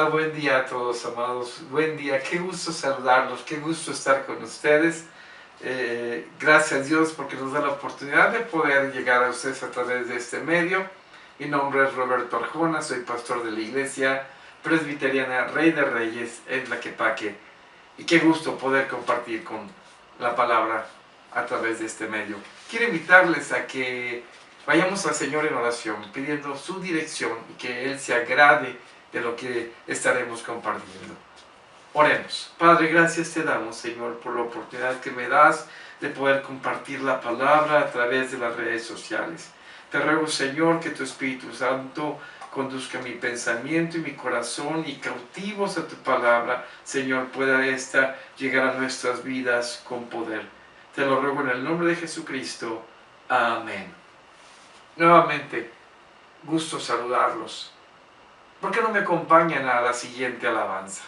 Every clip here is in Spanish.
Hola, buen día a todos, amados. Buen día, qué gusto saludarlos, qué gusto estar con ustedes. Gracias a Dios porque nos da la oportunidad de poder llegar a ustedes a través de este medio. Mi nombre es Roberto Arjona, soy pastor de la Iglesia Presbiteriana Rey de Reyes en Tlaquepaque. Y qué gusto poder compartir con la palabra a través de este medio. Quiero invitarles a que vayamos al Señor en oración, pidiendo su dirección y que Él se agrade de lo que estaremos compartiendo. Oremos. Padre, gracias te damos, Señor, por la oportunidad que me das de poder compartir la palabra a través de las redes sociales. Te ruego, Señor, que tu Espíritu Santo conduzca mi pensamiento y mi corazón y cautivos a tu palabra, Señor, pueda esta llegar a nuestras vidas con poder. Te lo ruego en el nombre de Jesucristo. Amén. Nuevamente, gusto saludarlos. ¿Por qué no me acompañan a la siguiente alabanza?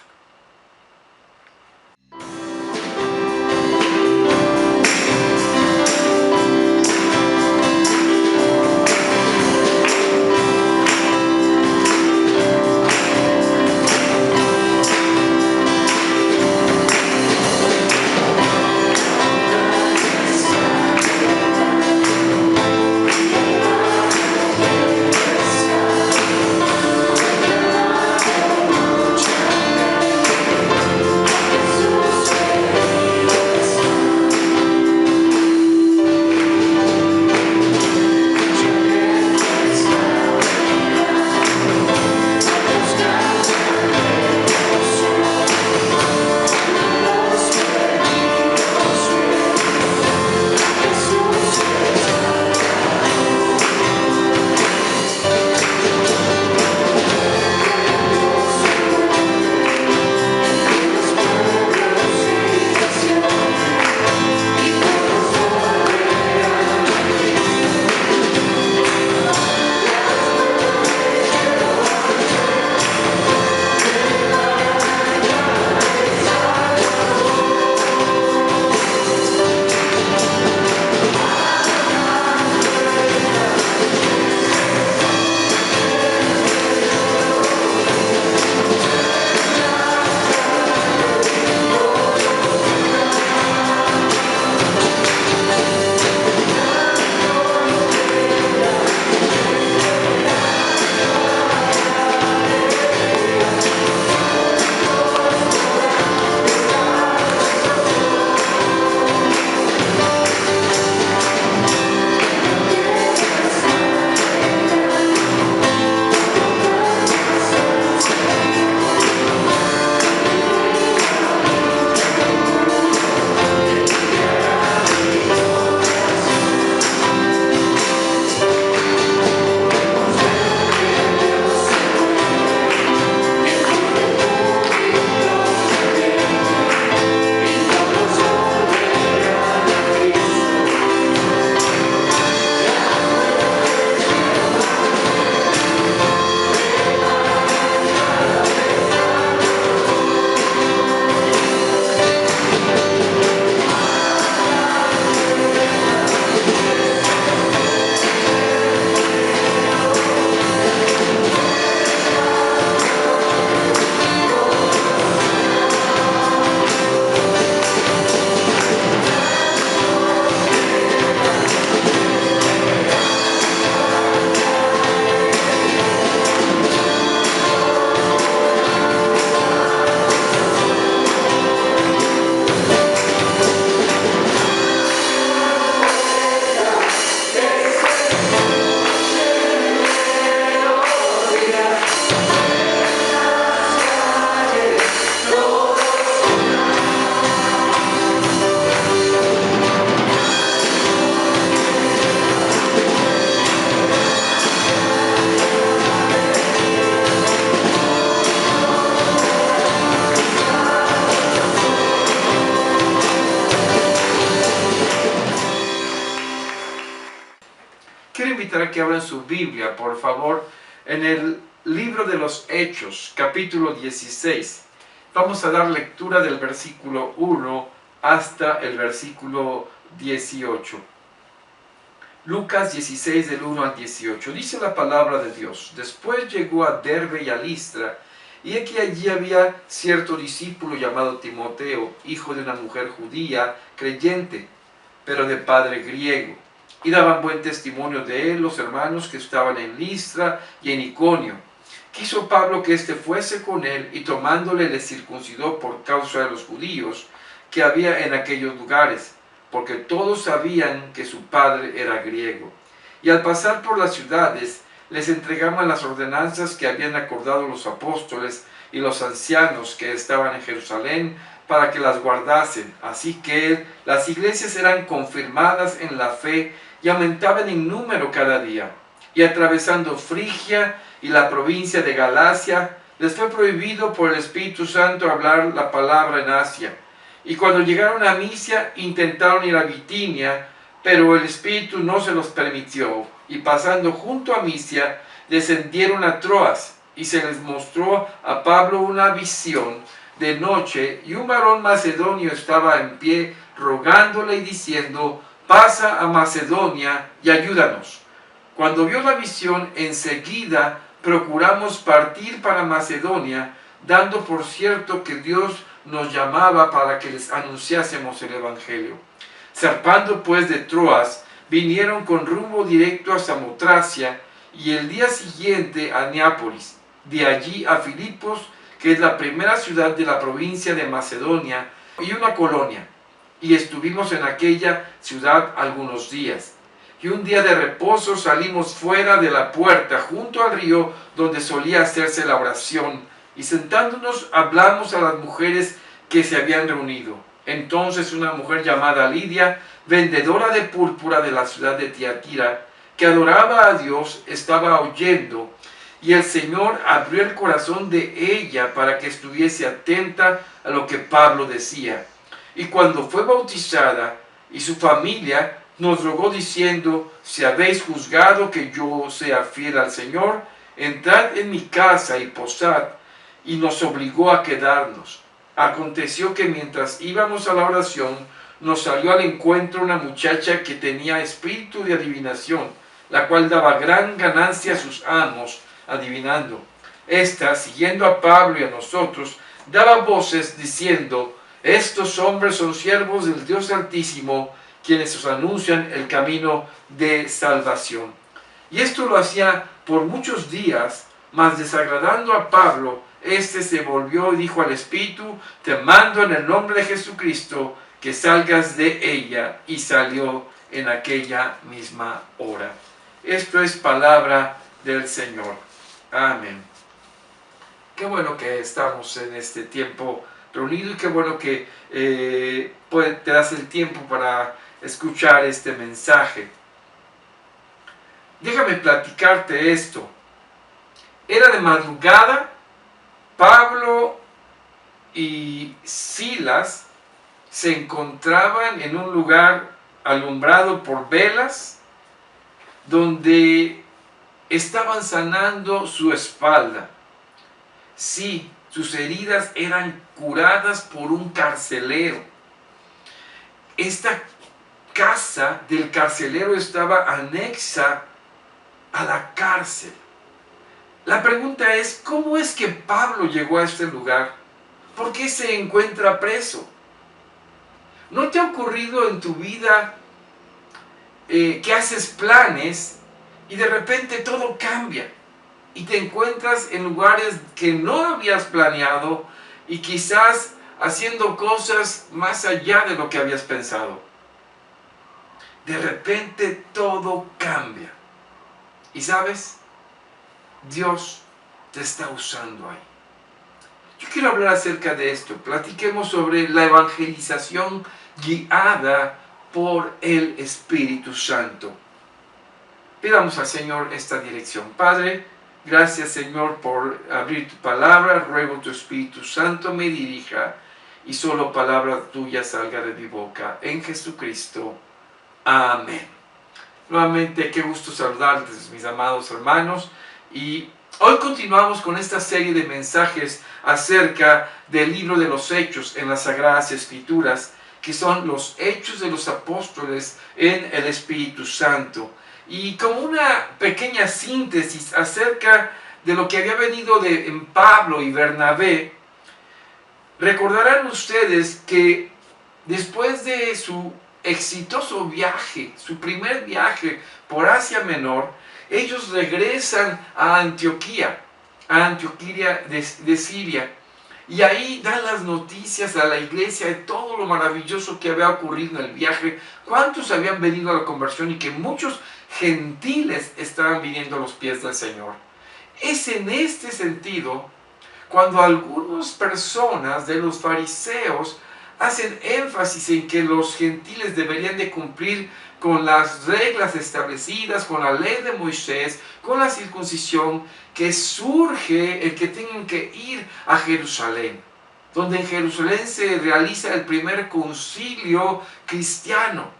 Quiero invitar a que abran su Biblia, por favor, en el libro de los Hechos, capítulo 16. Vamos a dar lectura del versículo 1 hasta el versículo 18. Lucas 16, del 1 al 18. Dice la palabra de Dios: Después llegó a Derbe y a Listra, Y aquí allí había cierto discípulo llamado Timoteo, hijo de una mujer judía, creyente, pero de padre griego. Y daban buen testimonio de él los hermanos que estaban en Listra y en Iconio. Quiso Pablo que éste fuese con él, y tomándole le circuncidó por causa de los judíos que había en aquellos lugares, porque todos sabían que su padre era griego. Y al pasar por las ciudades, les entregaban las ordenanzas que habían acordado los apóstoles y los ancianos que estaban en Jerusalén, para que las guardasen. Así que las iglesias eran confirmadas en la fe y aumentaban en número cada día. Y atravesando Frigia y la provincia de Galacia, les fue prohibido por el Espíritu Santo hablar la palabra en Asia. Y cuando llegaron a Misia, intentaron ir a Bitinia, pero el Espíritu no se los permitió. Y pasando junto a Misia, descendieron a Troas, y se les mostró a Pablo una visión de noche, y un varón macedonio estaba en pie, rogándole y diciendo: pasa a Macedonia y ayúdanos. Cuando vio la visión, enseguida procuramos partir para Macedonia, dando por cierto que Dios nos llamaba para que les anunciásemos el Evangelio. Zarpando pues de Troas, vinieron con rumbo directo a Samotracia, y el día siguiente a Neápolis, de allí a Filipos, que es la primera ciudad de la provincia de Macedonia, y una colonia. Y estuvimos en aquella ciudad algunos días. Y un día de reposo salimos fuera de la puerta, junto al río donde solía hacerse la oración, y sentándonos hablamos a las mujeres que se habían reunido. Entonces una mujer llamada Lidia, vendedora de púrpura de la ciudad de Tiatira, que adoraba a Dios, estaba oyendo, y el Señor abrió el corazón de ella para que estuviese atenta a lo que Pablo decía. Y cuando fue bautizada, y su familia nos rogó diciendo: si habéis juzgado que yo sea fiel al Señor, entrad en mi casa y posad. Y nos obligó a quedarnos. Aconteció que mientras íbamos a la oración, nos salió al encuentro una muchacha que tenía espíritu de adivinación, la cual daba gran ganancia a sus amos, adivinando. Esta, siguiendo a Pablo y a nosotros, daba voces diciendo: estos hombres son siervos del Dios Altísimo, quienes os anuncian el camino de salvación. Y esto lo hacía por muchos días, mas desagradando a Pablo, éste se volvió y dijo al Espíritu: te mando en el nombre de Jesucristo que salgas de ella. Y salió en aquella misma hora. Esto es palabra del Señor. Amén. Qué bueno que estamos en este tiempo reunido, y qué bueno que te das el tiempo para escuchar este mensaje. Déjame platicarte esto. Era de madrugada. Pablo y Silas se encontraban en un lugar alumbrado por velas, donde estaban sanando su espalda. Sí, sus heridas eran curadas por un carcelero. Esta casa del carcelero estaba anexa a la cárcel. La pregunta es: ¿cómo es que Pablo llegó a este lugar? ¿Por qué se encuentra preso? ¿No te ha ocurrido en tu vida que haces planes y de repente todo cambia y te encuentras en lugares que no habías planeado y quizás haciendo cosas más allá de lo que habías pensado? De repente todo cambia. ¿Y sabes? Dios te está usando ahí. Yo quiero hablar acerca de esto. Platiquemos sobre la evangelización guiada por el Espíritu Santo. Pidamos al Señor esta dirección. Padre, gracias, Señor, por abrir tu palabra. Ruego tu Espíritu Santo me dirija y solo palabra tuya salga de mi boca. En Jesucristo. Amén. Nuevamente, qué gusto saludarles, mis amados hermanos. Y hoy continuamos con esta serie de mensajes acerca del libro de los Hechos en las Sagradas Escrituras, que son los Hechos de los Apóstoles en el Espíritu Santo. Y como una pequeña síntesis acerca de lo que había venido en Pablo y Bernabé, recordarán ustedes que después de su exitoso viaje, su primer viaje por Asia Menor, ellos regresan a Antioquía de Siria, y ahí dan las noticias a la iglesia de todo lo maravilloso que había ocurrido en el viaje, cuántos habían venido a la conversión y que muchos gentiles estaban viniendo a los pies del Señor. Es en este sentido cuando algunas personas de los fariseos hacen énfasis en que los gentiles deberían de cumplir con las reglas establecidas, con la ley de Moisés, con la circuncisión, que surge el que tengan que ir a Jerusalén, donde en Jerusalén se realiza el primer concilio cristiano,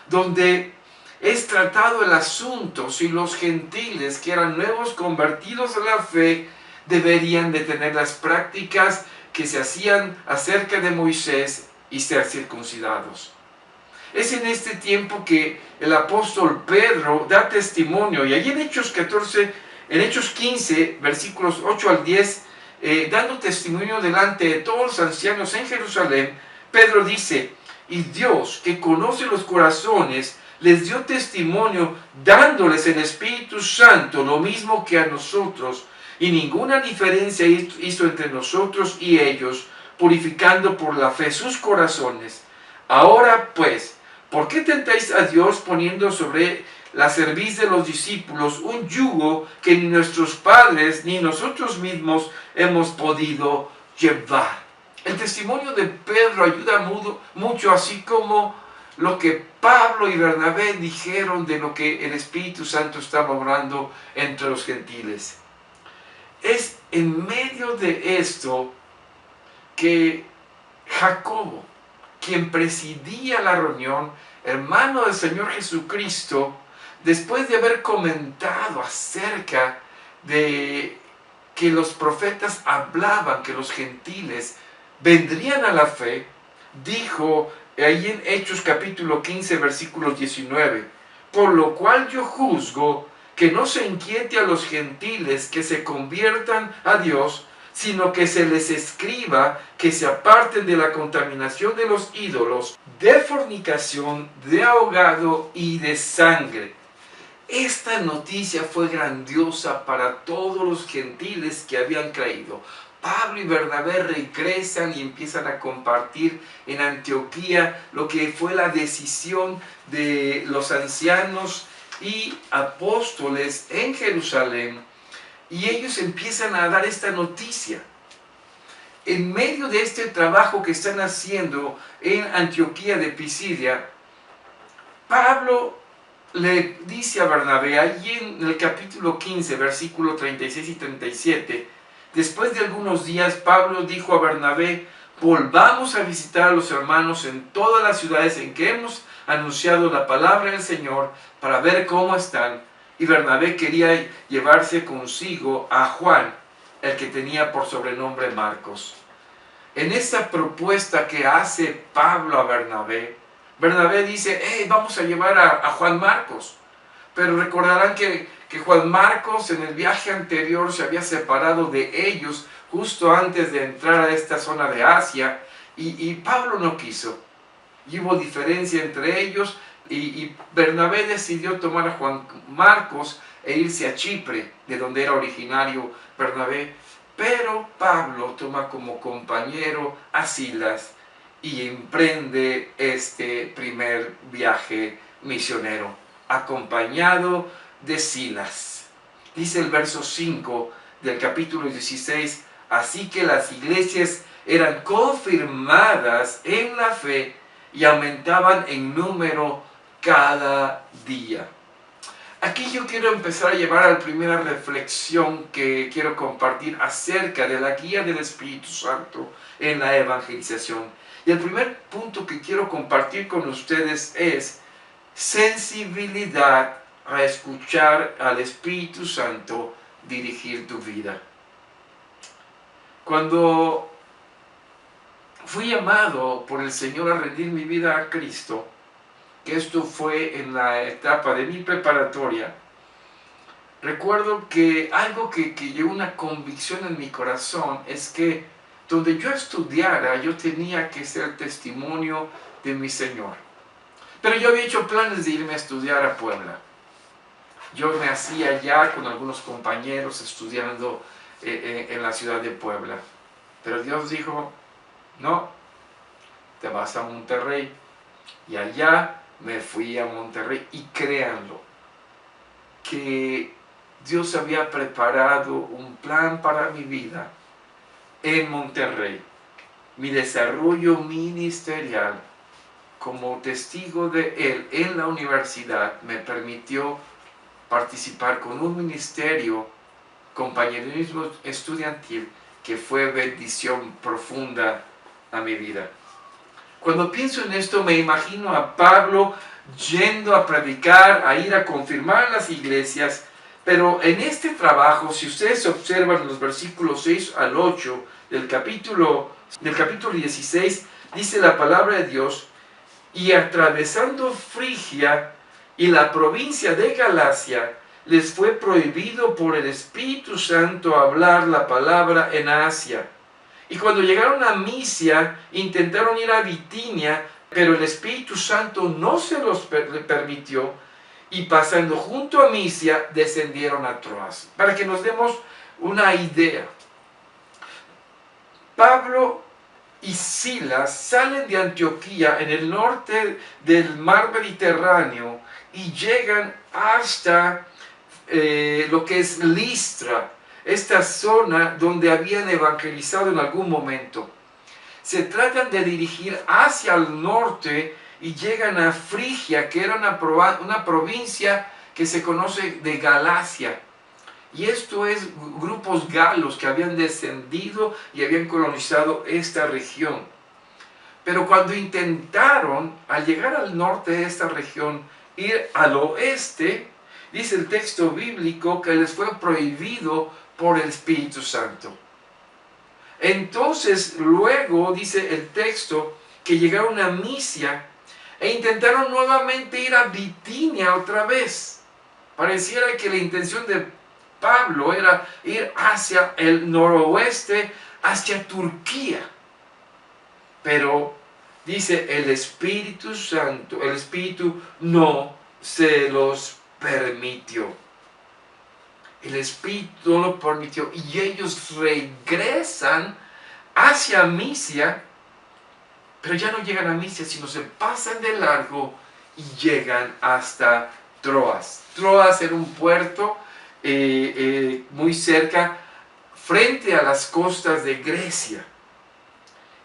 donde es tratado el asunto si los gentiles que eran nuevos convertidos a la fe deberían de tener las prácticas que se hacían acerca de Moisés y ser circuncidados. Es en este tiempo que el apóstol Pedro da testimonio, y allí en Hechos 15, versículos 8 al 10, dando testimonio delante de todos los ancianos en Jerusalén, Pedro dice: y Dios, que conoce los corazones, les dio testimonio dándoles el Espíritu Santo, lo mismo que a nosotros, y ninguna diferencia hizo entre nosotros y ellos, purificando por la fe sus corazones. Ahora pues, ¿por qué tentáis a Dios poniendo sobre la cerviz de los discípulos un yugo que ni nuestros padres ni nosotros mismos hemos podido llevar? El testimonio de Pedro ayuda mucho, así como lo que Pablo y Bernabé dijeron de lo que el Espíritu Santo estaba obrando entre los gentiles. Es en medio de esto que Jacobo, quien presidía la reunión, hermano del Señor Jesucristo, después de haber comentado acerca de que los profetas hablaban que los gentiles vendrían a la fe, dijo ahí en Hechos capítulo 15, versículo 19, por lo cual yo juzgo que no se inquiete a los gentiles que se conviertan a Dios, sino que se les escriba que se aparten de la contaminación de los ídolos, de fornicación, de ahogado y de sangre. Esta noticia fue grandiosa para todos los gentiles que habían creído. Pablo y Bernabé regresan y empiezan a compartir en Antioquía lo que fue la decisión de los ancianos y apóstoles en Jerusalén, y ellos empiezan a dar esta noticia. En medio de este trabajo que están haciendo en Antioquía de Pisidia, Pablo le dice a Bernabé, allí en el capítulo 15, versículo 36 y 37, después de algunos días, Pablo dijo a Bernabé: volvamos a visitar a los hermanos en todas las ciudades en que hemos anunciado la palabra del Señor para ver cómo están. Y Bernabé quería llevarse consigo a Juan, el que tenía por sobrenombre Marcos. En esta propuesta que hace Pablo a Bernabé, Bernabé dice: vamos a llevar a Juan Marcos. Pero recordarán que Juan Marcos en el viaje anterior se había separado de ellos justo antes de entrar a esta zona de Asia, y Pablo no quiso. Y hubo diferencia entre ellos, y Bernabé decidió tomar a Juan Marcos e irse a Chipre, de donde era originario Bernabé. Pero Pablo toma como compañero a Silas y emprende este primer viaje misionero, acompañado de Silas. Dice el verso 5 del capítulo 16, así que las iglesias eran confirmadas en la fe y aumentaban en número cada día. Aquí yo quiero empezar a llevar a la primera reflexión que quiero compartir acerca de la guía del Espíritu Santo en la evangelización. Y el primer punto que quiero compartir con ustedes es sensibilidad a escuchar al Espíritu Santo dirigir tu vida. Cuando fui llamado por el Señor a rendir mi vida a Cristo, que esto fue en la etapa de mi preparatoria, recuerdo que algo que llevó una convicción en mi corazón es que donde yo estudiara, yo tenía que ser testimonio de mi Señor. Pero yo había hecho planes de irme a estudiar a Puebla. Yo me hacía ya con algunos compañeros estudiando en la ciudad de Puebla. Pero Dios dijo, no, te vas a Monterrey. Y allá me fui a Monterrey. Y créanlo, que Dios había preparado un plan para mi vida en Monterrey. Mi desarrollo ministerial como testigo de Él en la universidad me permitió participar con un ministerio, compañerismo estudiantil, que fue bendición profunda a mi vida. Cuando pienso en esto me imagino a Pablo yendo a predicar, a ir a confirmar las iglesias, pero en este trabajo, si ustedes observan los versículos 6 al 8 del capítulo 16, dice la palabra de Dios, y atravesando Frigia y la provincia de Galacia, les fue prohibido por el Espíritu Santo hablar la palabra en Asia. Y cuando llegaron a Misia, intentaron ir a Bitinia, pero el Espíritu Santo no se los permitió, y pasando junto a Misia, descendieron a Troas. Para que nos demos una idea, Pablo y Silas salen de Antioquía en el norte del mar Mediterráneo y llegan hasta lo que es Listra, esta zona donde habían evangelizado en algún momento. Se tratan de dirigir hacia el norte y llegan a Frigia, que era una provincia que se conoce de Galacia. Y esto es grupos galos que habían descendido y habían colonizado esta región. Pero cuando intentaron, al llegar al norte de esta región, ir al oeste, dice el texto bíblico que les fue prohibido por el Espíritu Santo. Entonces, luego, dice el texto, que llegaron a Misia e intentaron nuevamente ir a Bitinia otra vez. Pareciera que la intención de Pablo era ir hacia el noroeste, hacia Turquía. Pero dice el Espíritu Santo, el Espíritu no se los permitió. El Espíritu no lo permitió y ellos regresan hacia Misia, pero ya no llegan a Misia, sino se pasan de largo y llegan hasta Troas. Troas era un puerto muy cerca, frente a las costas de Grecia.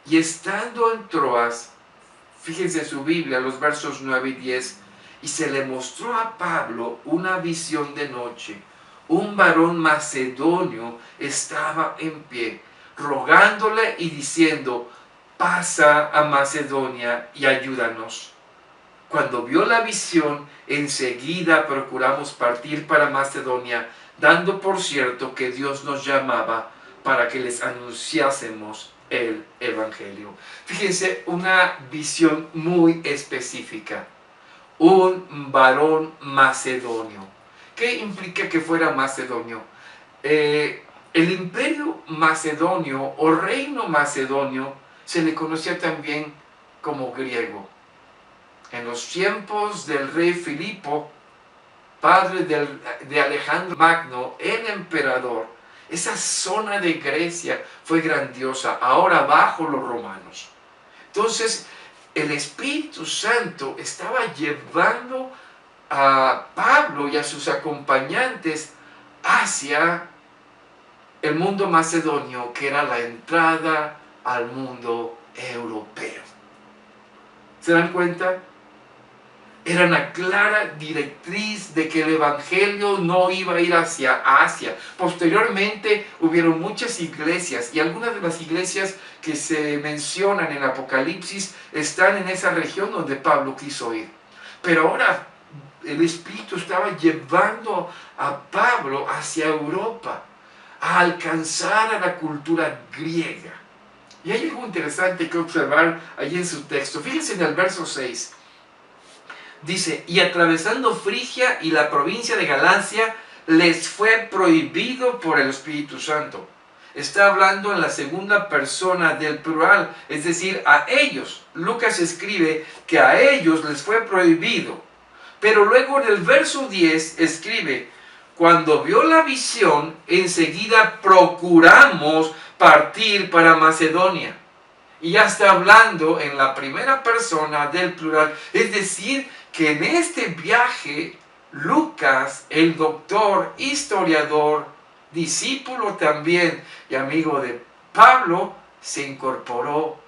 Y estando en Troas, fíjense en su Biblia, los versos 9 y 10, y se le mostró a Pablo una visión de noche. Un varón macedonio estaba en pie, rogándole y diciendo, pasa a Macedonia y ayúdanos. Cuando vio la visión, enseguida procuramos partir para Macedonia, dando por cierto que Dios nos llamaba para que les anunciásemos el Evangelio. Fíjense, una visión muy específica. Un varón macedonio. ¿Qué implica que fuera macedonio? El imperio macedonio o reino macedonio se le conocía también como griego. En los tiempos del rey Filipo, padre de Alejandro Magno, el emperador, esa zona de Grecia fue grandiosa, ahora bajo los romanos. Entonces, el Espíritu Santo estaba llevando a Pablo y a sus acompañantes hacia el mundo macedonio, que era la entrada al mundo europeo. ¿Se dan cuenta? Era una clara directriz de que el Evangelio no iba a ir hacia Asia. Posteriormente hubieron muchas iglesias y algunas de las iglesias que se mencionan en Apocalipsis están en esa región donde Pablo quiso ir. Pero ahora el Espíritu estaba llevando a Pablo hacia Europa, a alcanzar a la cultura griega. Y hay algo interesante que observar allí en su texto. Fíjense en el verso 6. Dice, y atravesando Frigia y la provincia de Galacia, les fue prohibido por el Espíritu Santo. Está hablando en la segunda persona del plural, es decir, a ellos. Lucas escribe que a ellos les fue prohibido. Pero luego en el verso 10 escribe, cuando vio la visión, enseguida procuramos partir para Macedonia. Y ya está hablando en la primera persona del plural. Es decir, que en este viaje, Lucas, el doctor, historiador, discípulo también y amigo de Pablo, se incorporó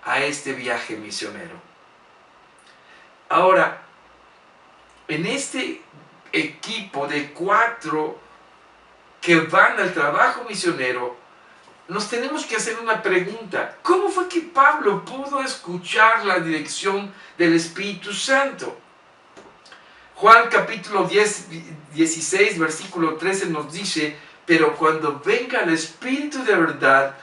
a este viaje misionero. Ahora, en este equipo de 4 que van al trabajo misionero, nos tenemos que hacer una pregunta. ¿Cómo fue que Pablo pudo escuchar la dirección del Espíritu Santo? Juan capítulo 16, versículo 13 nos dice, pero cuando venga el Espíritu de verdad,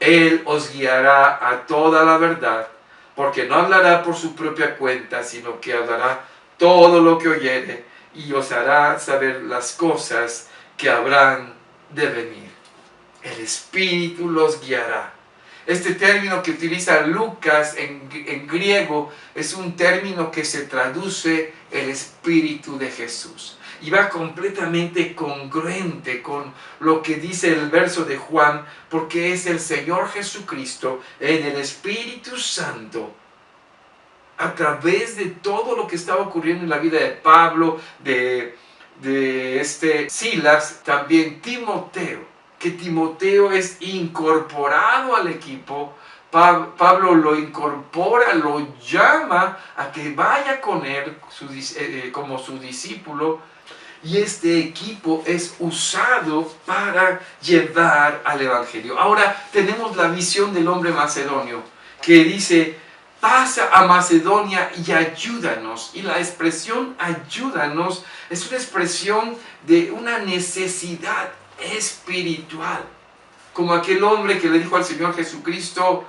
Él os guiará a toda la verdad, porque no hablará por su propia cuenta, sino que hablará todo lo que oyere y os hará saber las cosas que habrán de venir. El Espíritu los guiará. Este término que utiliza Lucas en griego es un término que se traduce el Espíritu de Jesús. Y va completamente congruente con lo que dice el verso de Juan, porque es el Señor Jesucristo en el Espíritu Santo, a través de todo lo que estaba ocurriendo en la vida de Pablo, de Silas, también Timoteo, que Timoteo es incorporado al equipo. Pablo lo incorpora, lo llama a que vaya con él como su discípulo, y este equipo es usado para llevar al Evangelio. Ahora tenemos la visión del hombre macedonio, que dice, pasa a Macedonia y ayúdanos. Y la expresión ayúdanos es una expresión de una necesidad espiritual. Como aquel hombre que le dijo al Señor Jesucristo,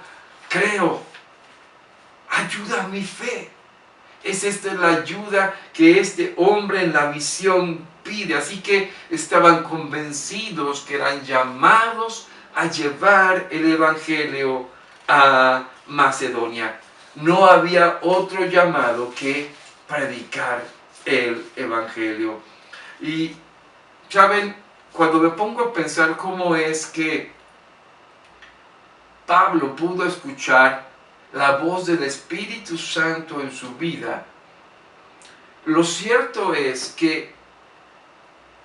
creo, ayuda a mi fe. Es esta la ayuda que este hombre en la visión pide. Así que estaban convencidos que eran llamados a llevar el Evangelio a Macedonia. No había otro llamado que predicar el Evangelio. Y, ¿saben? Cuando me pongo a pensar cómo es que Pablo pudo escuchar la voz del Espíritu Santo en su vida, lo cierto es que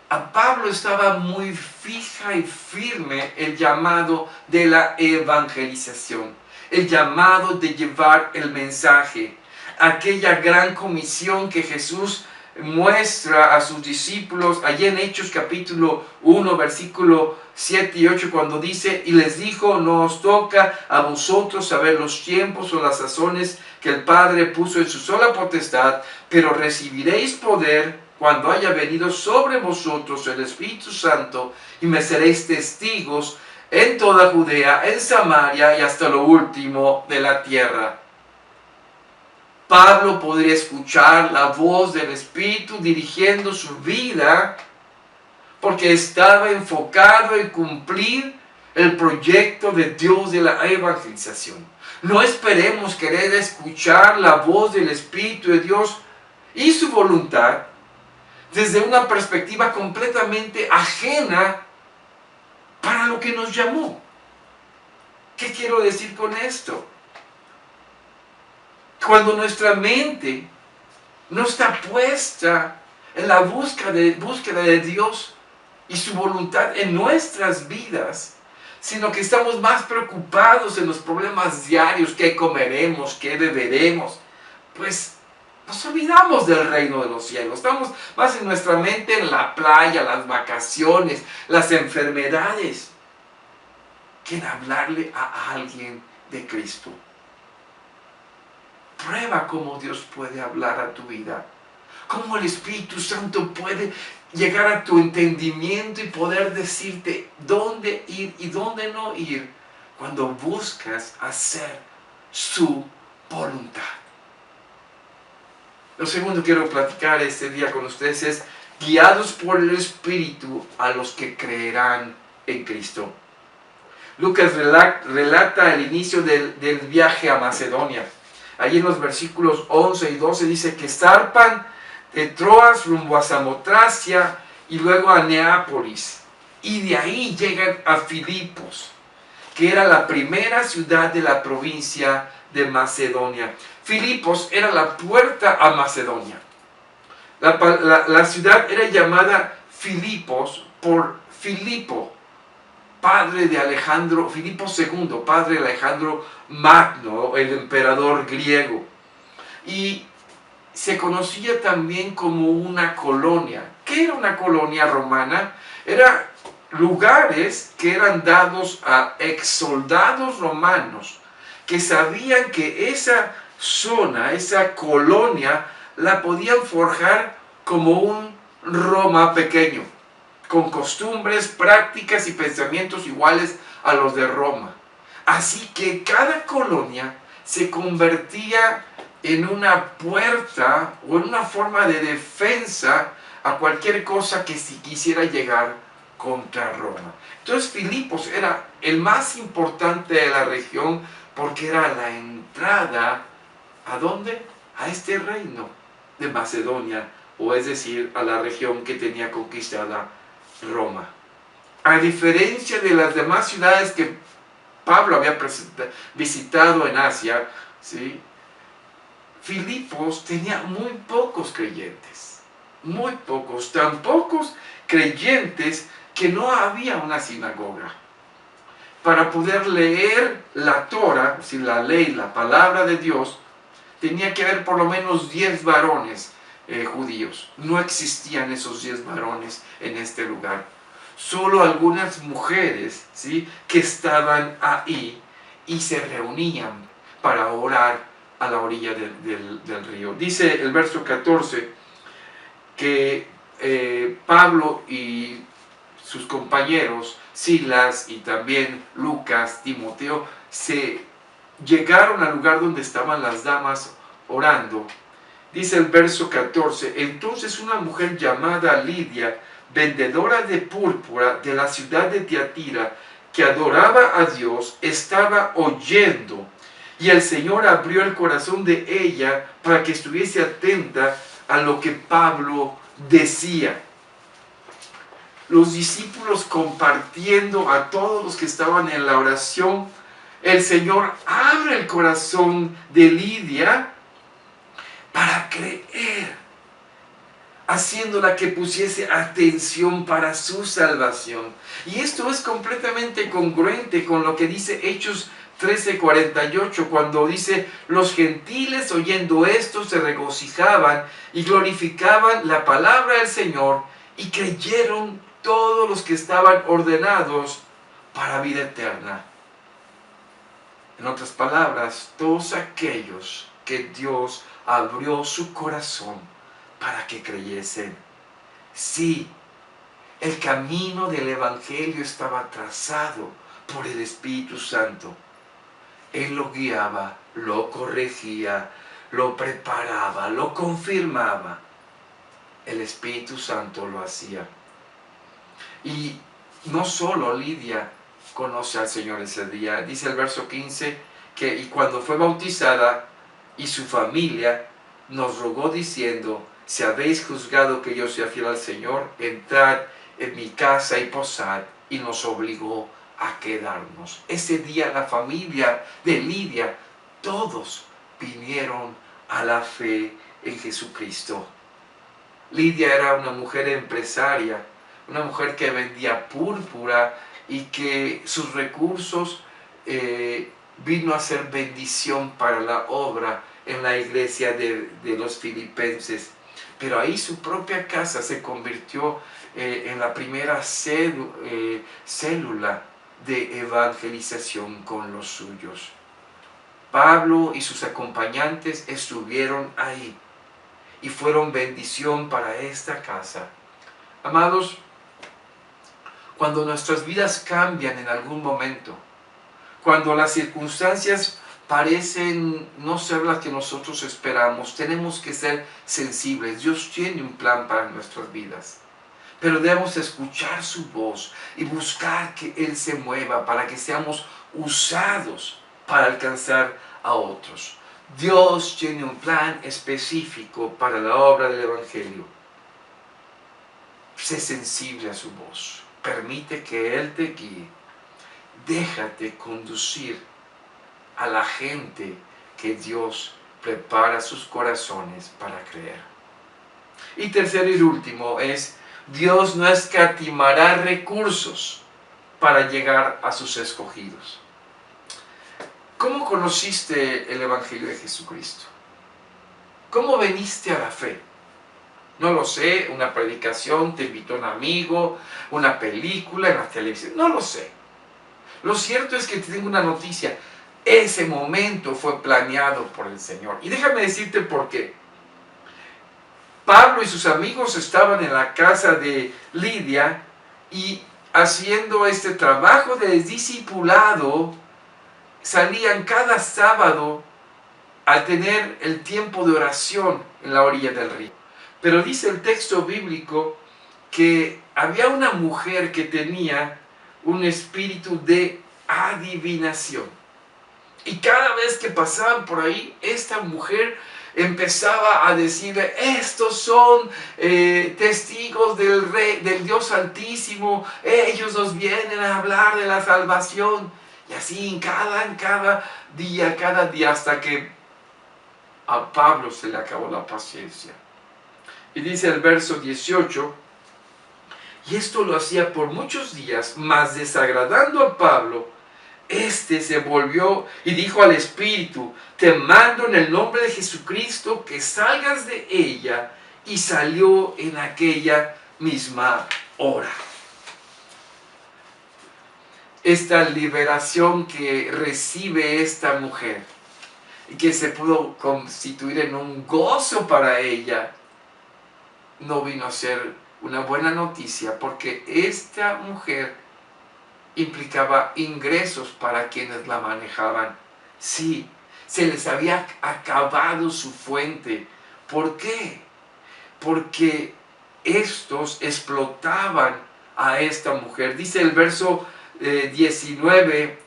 a Pablo estaba muy fija y firme el llamado de la evangelización, el llamado de llevar el mensaje, aquella gran comisión que Jesús muestra a sus discípulos allí en Hechos capítulo 1 versículo 7 y 8, cuando dice, y les dijo, no os toca a vosotros saber los tiempos o las sazones que el Padre puso en su sola potestad, pero recibiréis poder cuando haya venido sobre vosotros el Espíritu Santo, y me seréis testigos en toda Judea, en Samaria y hasta lo último de la tierra. Pablo podría escuchar la voz del Espíritu dirigiendo su vida porque estaba enfocado en cumplir el proyecto de Dios de la evangelización. No esperemos querer escuchar la voz del Espíritu de Dios y su voluntad desde una perspectiva completamente ajena para lo que nos llamó. ¿Qué quiero decir con esto? Cuando nuestra mente no está puesta en la búsqueda de Dios y su voluntad en nuestras vidas, sino que estamos más preocupados en los problemas diarios, qué comeremos, qué beberemos, pues nos olvidamos del reino de los cielos. Estamos más en nuestra mente en la playa, las vacaciones, las enfermedades, que en hablarle a alguien de Cristo. Prueba cómo Dios puede hablar a tu vida, cómo el Espíritu Santo puede llegar a tu entendimiento y poder decirte dónde ir y dónde no ir cuando buscas hacer su voluntad. Lo segundo que quiero platicar este día con ustedes es guiados por el Espíritu a los que creerán en Cristo. Lucas relata el inicio del viaje a Macedonia. Allí en los versículos 11 y 12 dice que zarpan de Troas rumbo a Samotracia y luego a Neápolis. Y de ahí llegan a Filipos, que era la primera ciudad de la provincia de Macedonia. Filipos era la puerta a Macedonia. La ciudad era llamada Filipos por Filipo, padre de Alejandro, Filipo II, padre de Alejandro Magno, el emperador griego. Y se conocía también como una colonia. ¿Qué era una colonia romana? Eran lugares que eran dados a exsoldados romanos que sabían que esa zona, esa colonia, la podían forjar como un Roma pequeño, con costumbres, prácticas y pensamientos iguales a los de Roma. Así que cada colonia se convertía en una puerta o en una forma de defensa a cualquier cosa que si quisiera llegar contra Roma. Entonces Filipos era el más importante de la región porque era la entrada, ¿a dónde? A este reino de Macedonia, o es decir, a la región que tenía conquistada Roma. A diferencia de las demás ciudades que Pablo había visitado en Asia, ¿sí? Filipos tenía muy pocos creyentes, muy pocos, tan pocos creyentes que no había una sinagoga. Para poder leer la Torah, si la ley, la palabra de Dios, tenía que haber por lo menos 10 varones judíos. No existían esos 10 varones en este lugar. Solo algunas mujeres, ¿sí?, que estaban ahí y se reunían para orar a la orilla del río. Dice el verso 14 que Pablo y sus compañeros, Silas y también Lucas, Timoteo, se llegaron al lugar donde estaban las damas orando. Dice el verso 14, entonces una mujer llamada Lidia, vendedora de púrpura de la ciudad de Tiatira, que adoraba a Dios, estaba oyendo, y el Señor abrió el corazón de ella para que estuviese atenta a lo que Pablo decía. Los discípulos compartiendo a todos los que estaban en la oración, el Señor abre el corazón de Lidia para creer, haciéndola que pusiese atención para su salvación. Y esto es completamente congruente con lo que dice Hechos 13:48, cuando dice, los gentiles oyendo esto se regocijaban y glorificaban la palabra del Señor, y creyeron todos los que estaban ordenados para vida eterna. En otras palabras, todos aquellos que Dios abrió su corazón para que creyesen. Sí, el camino del Evangelio estaba trazado por el Espíritu Santo. Él lo guiaba, lo corregía, lo preparaba, lo confirmaba. El Espíritu Santo lo hacía. Y no solo Lidia conoce al Señor ese día. Dice el verso 15 que y cuando fue bautizada y su familia nos rogó diciendo, si habéis juzgado que yo sea fiel al Señor, entrad en mi casa y posad, y nos obligó a quedarnos. Ese día la familia de Lidia, todos vinieron a la fe en Jesucristo. Lidia era una mujer empresaria, una mujer que vendía púrpura y que sus recursos vino a ser bendición para la obra en la iglesia de los filipenses. Pero ahí su propia casa se convirtió en la primera célula de evangelización con los suyos. Pablo y sus acompañantes estuvieron ahí y fueron bendición para esta casa. Amados, cuando nuestras vidas cambian en algún momento, cuando las circunstancias parecen no ser las que nosotros esperamos, tenemos que ser sensibles. Dios tiene un plan para nuestras vidas, pero debemos escuchar su voz y buscar que Él se mueva para que seamos usados para alcanzar a otros. Dios tiene un plan específico para la obra del Evangelio. Sé sensible a su voz, permite que Él te guíe, déjate conducir a la gente que Dios prepara sus corazones para creer. Y tercero y último es, Dios no escatimará recursos para llegar a sus escogidos. ¿Cómo conociste el Evangelio de Jesucristo? ¿Cómo veniste a la fe? No lo sé, una predicación, te invitó un amigo, una película en la televisión, no lo sé. Lo cierto es que te tengo una noticia. Ese momento fue planeado por el Señor. Y déjame decirte por qué. Pablo y sus amigos estaban en la casa de Lidia y haciendo este trabajo de discipulado, salían cada sábado a tener el tiempo de oración en la orilla del río. Pero dice el texto bíblico que había una mujer que tenía un espíritu de adivinación. Y cada vez que pasaban por ahí, esta mujer empezaba a decirle, estos son testigos del Dios Altísimo, ellos nos vienen a hablar de la salvación. Y así en cada día, hasta que a Pablo se le acabó la paciencia. Y dice el verso 18, y esto lo hacía por muchos días, mas desagradando a Pablo, este se volvió y dijo al espíritu, te mando en el nombre de Jesucristo que salgas de ella, y salió en aquella misma hora. Esta liberación que recibe esta mujer y que se pudo constituir en un gozo para ella, no vino a ser una buena noticia, porque esta mujer implicaba ingresos para quienes la manejaban. Sí, se les había acabado su fuente. ¿Por qué? Porque estos explotaban a esta mujer. Dice el verso 19,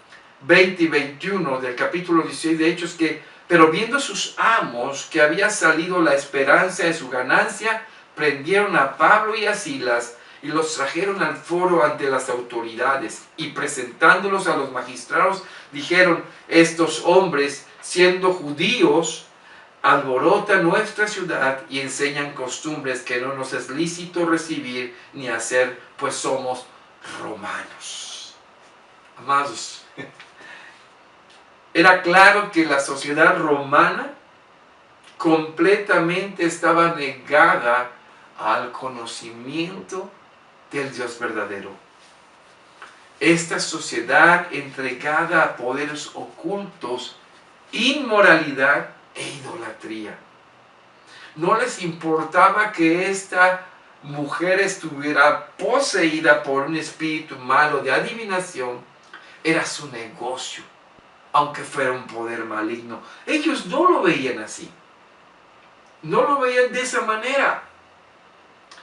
20 y 21 del capítulo 16 de Hechos que, pero viendo sus amos que había salido la esperanza de su ganancia, prendieron a Pablo y a Silas y los trajeron al foro ante las autoridades, y presentándolos a los magistrados, dijeron, estos hombres, siendo judíos, alborotan nuestra ciudad y enseñan costumbres que no nos es lícito recibir ni hacer, pues somos romanos. Amados, era claro que la sociedad romana completamente estaba negada al conocimiento del Dios verdadero. Esta sociedad entregada a poderes ocultos, inmoralidad e idolatría. No les importaba que esta mujer estuviera poseída por un espíritu malo de adivinación. Era su negocio, aunque fuera un poder maligno. Ellos no lo veían así. No lo veían de esa manera.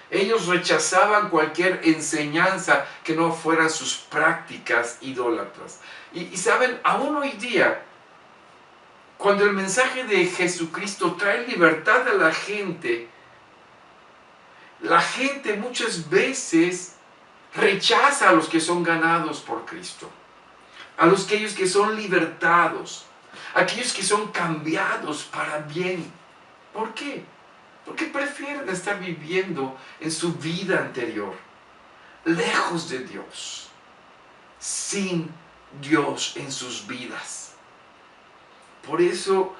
Ellos rechazaban cualquier enseñanza que no fueran sus prácticas idólatras. Y saben, aún hoy día, cuando el mensaje de Jesucristo trae libertad a la gente muchas veces rechaza a los que son ganados por Cristo, a aquellos que son libertados, a aquellos que son cambiados para bien. ¿Por qué? Porque prefieren estar viviendo en su vida anterior, lejos de Dios, sin Dios en sus vidas. Por eso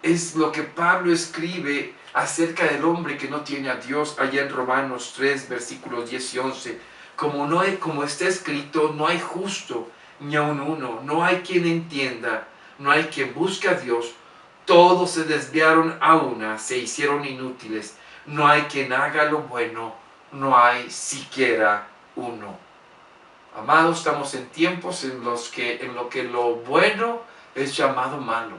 es lo que Pablo escribe acerca del hombre que no tiene a Dios allá en Romanos 3, versículos 10 y 11. Como está escrito, no hay justo ni aun uno, no hay quien entienda, no hay quien busque a Dios. Todos se desviaron a una, se hicieron inútiles. No hay quien haga lo bueno, no hay siquiera uno. Amados, estamos en tiempos en lo que lo bueno es llamado malo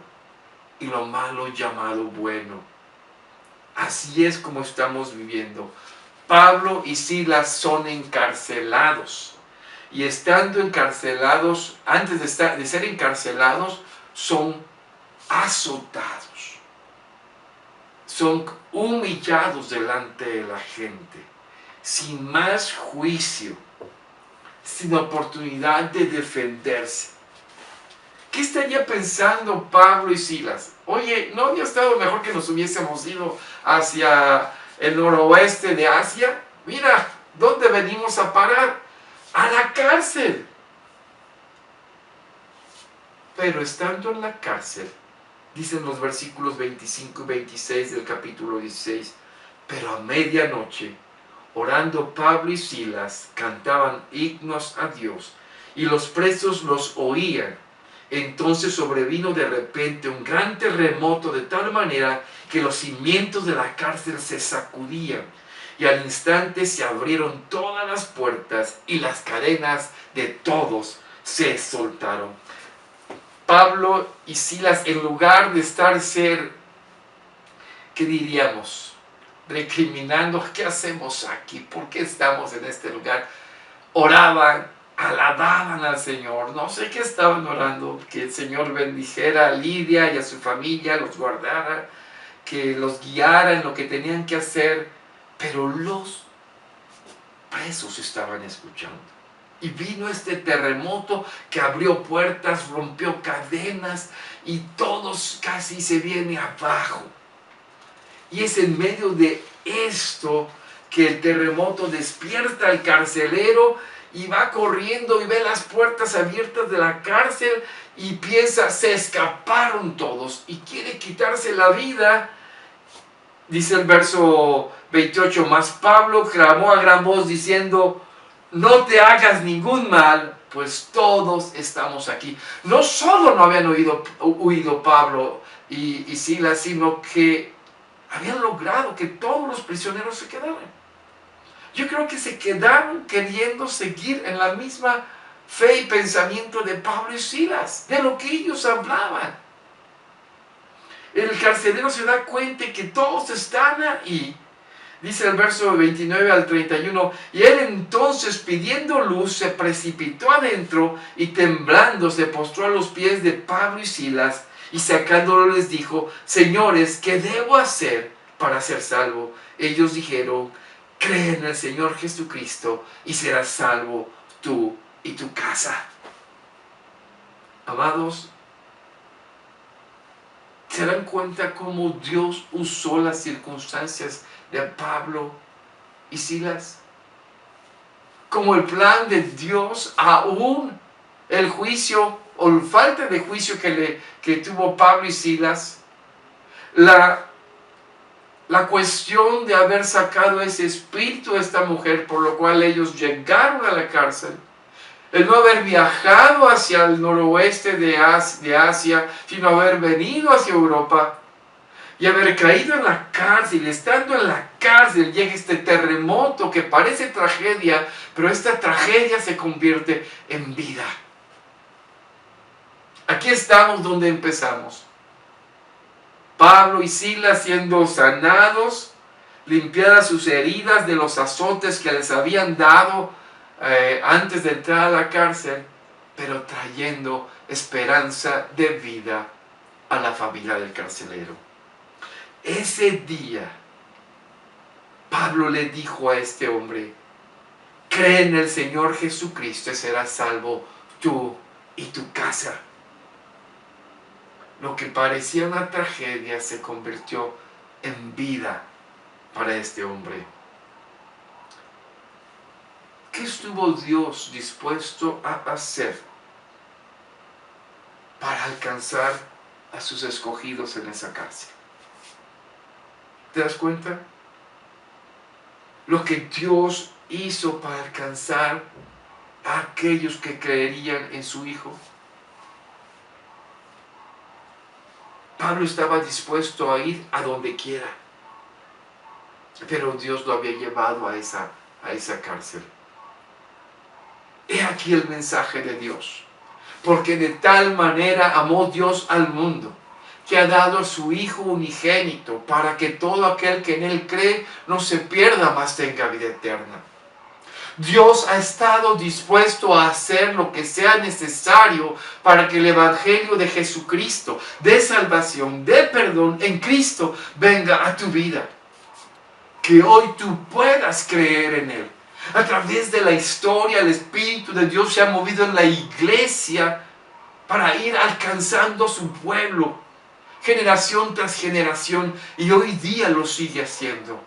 y lo malo llamado bueno. Así es como estamos viviendo. Pablo y Silas son encarcelados. Y estando encarcelados, antes de ser encarcelados, son azotados. Son humillados delante de la gente, sin más juicio, sin oportunidad de defenderse. ¿Qué estaría pensando Pablo y Silas? Oye, ¿no había estado mejor que nos hubiésemos ido hacia el noroeste de Asia? Mira, ¿dónde venimos a parar? A la cárcel. Pero estando en la cárcel, dicen los versículos 25 y 26 del capítulo 16, pero a medianoche, orando Pablo y Silas, cantaban himnos a Dios, y los presos los oían. Entonces sobrevino de repente un gran terremoto de tal manera que los cimientos de la cárcel se sacudían, y al instante se abrieron todas las puertas y las cadenas de todos se soltaron. Pablo y Silas, en lugar de ¿qué diríamos? Recriminando, ¿qué hacemos aquí? ¿Por qué estamos en este lugar? Oraban, alababan al Señor. No sé qué estaban orando, que el Señor bendijera a Lidia y a su familia, los guardara, que los guiara en lo que tenían que hacer, pero los presos estaban escuchando. Y vino este terremoto que abrió puertas, rompió cadenas y todos casi se vienen abajo. Y es en medio de esto que el terremoto despierta al carcelero y va corriendo y ve las puertas abiertas de la cárcel y piensa, se escaparon todos, y quiere quitarse la vida. Dice el verso 28, mas Pablo clamó a gran voz diciendo, no te hagas ningún mal, pues todos estamos aquí. No solo no habían huido Pablo y Silas, sino que habían logrado que todos los prisioneros se quedaran. Yo creo que se quedaron queriendo seguir en la misma fe y pensamiento de Pablo y Silas, de lo que ellos hablaban. El carcelero se da cuenta que todos están ahí. Dice el verso 29 al 31, y él entonces pidiendo luz se precipitó adentro y temblando se postró a los pies de Pablo y Silas y sacándolo les dijo, señores, ¿qué debo hacer para ser salvo? Ellos dijeron, cree en el Señor Jesucristo y serás salvo tú y tu casa. Amados, ¿se dan cuenta cómo Dios usó las circunstancias de Pablo y Silas? Como el plan de Dios, aún el juicio o la falta de juicio que tuvo Pablo y Silas, la cuestión de haber sacado ese espíritu de esta mujer, por lo cual ellos llegaron a la cárcel, el no haber viajado hacia el noroeste de Asia, sino haber venido hacia Europa y haber caído en la cárcel. Estando en la cárcel llega este terremoto que parece tragedia, pero esta tragedia se convierte en vida. Aquí estamos donde empezamos. Pablo y Silas siendo sanados, limpiadas sus heridas de los azotes que les habían dado antes de entrar a la cárcel, pero trayendo esperanza de vida a la familia del carcelero. Ese día, Pablo le dijo a este hombre, cree en el Señor Jesucristo y serás salvo tú y tu casa. Lo que parecía una tragedia se convirtió en vida para este hombre. ¿Qué estuvo Dios dispuesto a hacer para alcanzar a sus escogidos en esa cárcel? ¿Te das cuenta? Lo que Dios hizo para alcanzar a aquellos que creerían en su Hijo. Pablo estaba dispuesto a ir a donde quiera, pero Dios lo había llevado a esa cárcel. He aquí el mensaje de Dios. Porque de tal manera amó Dios al mundo, que ha dado a su Hijo unigénito, para que todo aquel que en Él cree no se pierda, mas tenga vida eterna. Dios ha estado dispuesto a hacer lo que sea necesario para que el Evangelio de Jesucristo, de salvación, de perdón en Cristo, venga a tu vida. Que hoy tú puedas creer en Él. A través de la historia, el Espíritu de Dios se ha movido en la iglesia para ir alcanzando su pueblo, generación tras generación, y hoy día lo sigue haciendo.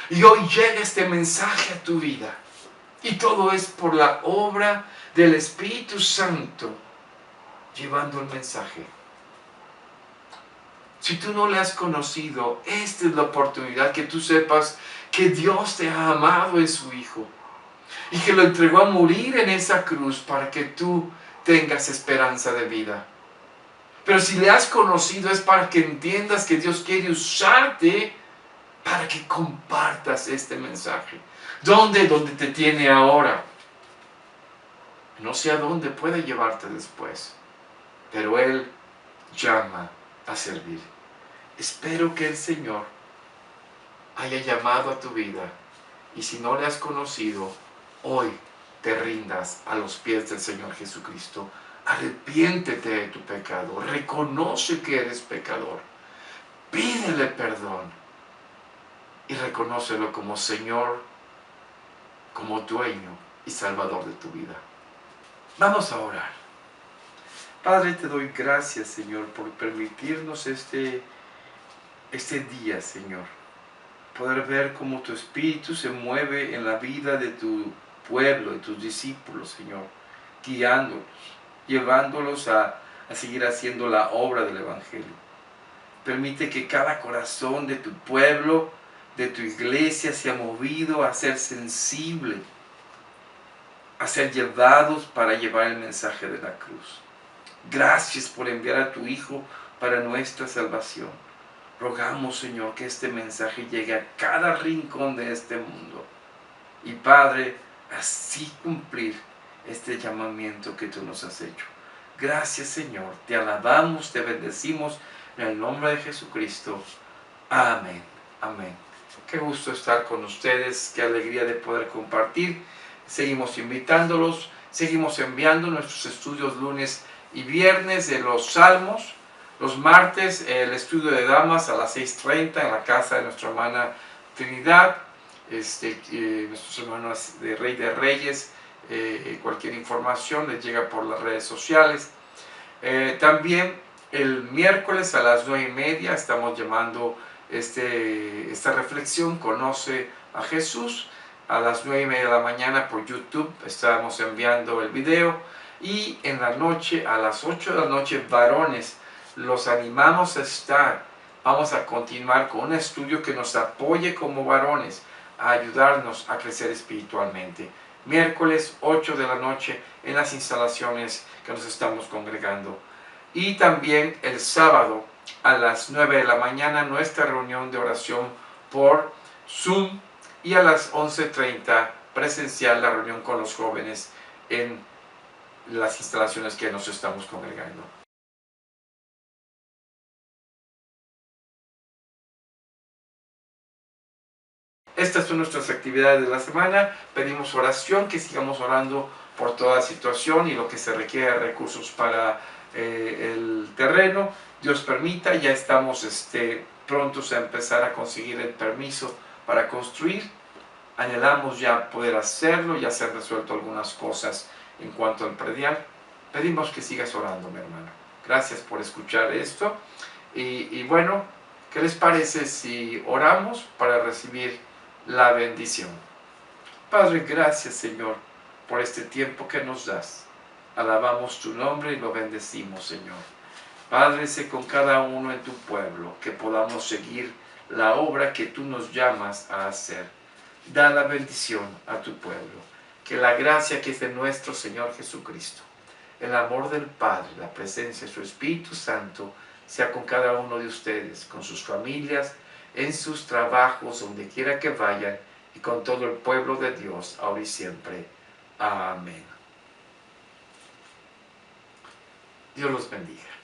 Y hoy llega este mensaje a tu vida. Y todo es por la obra del Espíritu Santo, llevando el mensaje. Si tú no le has conocido, esta es la oportunidad que tú sepas que Dios te ha amado en su Hijo y que lo entregó a morir en esa cruz para que tú tengas esperanza de vida. Pero si le has conocido es para que entiendas que Dios quiere usarte para que compartas este mensaje. ¿Dónde? Donde te tiene ahora. No sé a dónde puede llevarte después, pero Él llama a servir. Espero que el Señor haya llamado a tu vida, y si no le has conocido, hoy te rindas a los pies del Señor Jesucristo. Arrepiéntete de tu pecado, reconoce que eres pecador, pídele perdón y reconócelo como Señor, como dueño y Salvador de tu vida. Vamos a orar. Padre, te doy gracias, Señor, por permitirnos este día, Señor. Poder ver cómo tu Espíritu se mueve en la vida de tu pueblo, de tus discípulos, Señor, guiándolos, llevándolos a seguir haciendo la obra del Evangelio. Permite que cada corazón de tu pueblo, de tu iglesia, sea movido a ser sensible, a ser llevados para llevar el mensaje de la cruz. Gracias por enviar a tu Hijo para nuestra salvación. Rogamos, Señor, que este mensaje llegue a cada rincón de este mundo. Y Padre, así cumplir este llamamiento que tú nos has hecho. Gracias, Señor. Te alabamos, te bendecimos en el nombre de Jesucristo. Amén. Amén. Qué gusto estar con ustedes. Qué alegría de poder compartir. Seguimos invitándolos. Seguimos enviando nuestros estudios lunes y viernes de los Salmos. Los martes el estudio de damas a las 6:30 en la casa de nuestra hermana Trinidad, nuestros hermanos de Rey de Reyes. Cualquier información les llega por las redes sociales. También el miércoles a las 9:30 estamos llamando esta reflexión, Conoce a Jesús. A las 9:30 de la mañana por YouTube estamos enviando el video. Y en la noche, a las 8 de la noche, varones, los animamos a estar. Vamos a continuar con un estudio que nos apoye como varones a ayudarnos a crecer espiritualmente. Miércoles 8 de la noche en las instalaciones que nos estamos congregando. Y también el sábado a las 9 de la mañana nuestra reunión de oración por Zoom, y a las 11:30 presencial la reunión con los jóvenes en las instalaciones que nos estamos congregando. Estas son nuestras actividades de la semana. Pedimos oración, que sigamos orando por toda situación y lo que se requiere de recursos para el terreno. Dios permita, ya estamos prontos a empezar a conseguir el permiso para construir. Anhelamos ya poder hacerlo, ya se han resuelto algunas cosas en cuanto al predial. Pedimos que sigas orando, mi hermano. Gracias por escuchar esto. Y bueno, ¿qué les parece si oramos para recibir la bendición? Padre, gracias, Señor, por este tiempo que nos das. Alabamos tu nombre y lo bendecimos, Señor. Padre, sé con cada uno en tu pueblo, que podamos seguir la obra que tú nos llamas a hacer. Da la bendición a tu pueblo. Que la gracia que es de nuestro Señor Jesucristo, el amor del Padre, la presencia de su Espíritu Santo, sea con cada uno de ustedes, con sus familias, en sus trabajos, donde quiera que vayan, y con todo el pueblo de Dios, ahora y siempre. Amén. Dios los bendiga.